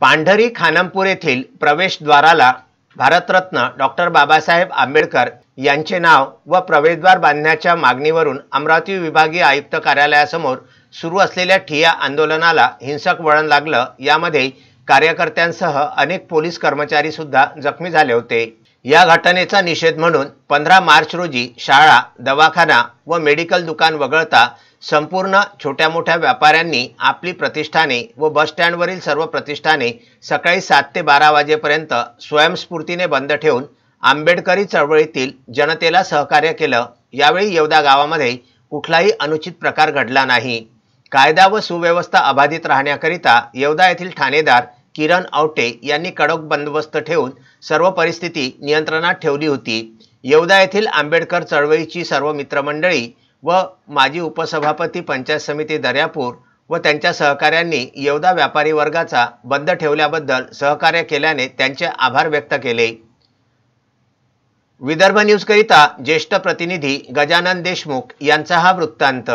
पांढरी खानमपूर येथील प्रवेशद्वाराला भारतरत्न डॉक्टर बाबासाहेब आंबेडकर यांचे नाव व प्रवेशद्वार बांधण्याच्या मागणीवरून अमरावती विभागीय आयुक्त कार्यालयासमोर सुरू असलेल्या ठिय्या आंदोलनाला हिंसक वळण लागलं। यामध्ये कार्यकर्त्यांसह अनेक पोलीस कर्मचारी सुद्धा जखमी झाले होते। या घटनेचा निषेध म्हणून 15 मार्च रोजी शाळा, दवाखाना व मेडिकल दुकान वगळता संपूर्ण छोट्या मोठ्या व्यापाऱ्यांनी आपली प्रतिष्ठाने व बस स्टँडवरील सर्व प्रतिष्ठाने सकाळी 7 ते 12 वाजेपर्यंत स्वयंस्फूर्तीने बंद ठेवून आंबेडकरी चळवळीतील जनतेला सहकार्य केलं। यावेळी येवदा गावामध्ये कुठलाही अनुचित प्रकार घडला नाही। कायदा व सुव्यवस्था अबाधित राहण्याकरिता येवदा येथील ठाणेदार किरण आवटे यांनी कडक बंदोबस्त ठेवून सर्व परिस्थिती नियंत्रणात ठेवली होती। येवदा येथील आंबेडकर चळवळीची सर्व मित्रमंडळी व माजी उपसभापती पंचायत समिती दर्यापूर व त्यांच्या सहकाऱ्यांनी येवदा व्यापारी वर्गाचा बंद ठेवल्याबद्दल सहकार्य केल्याने त्यांचे आभार व्यक्त केले। विदर्भ न्यूज करिता ज्येष्ठ प्रतिनिधी गजानन देशमुख यांचा हा वृत्तांत।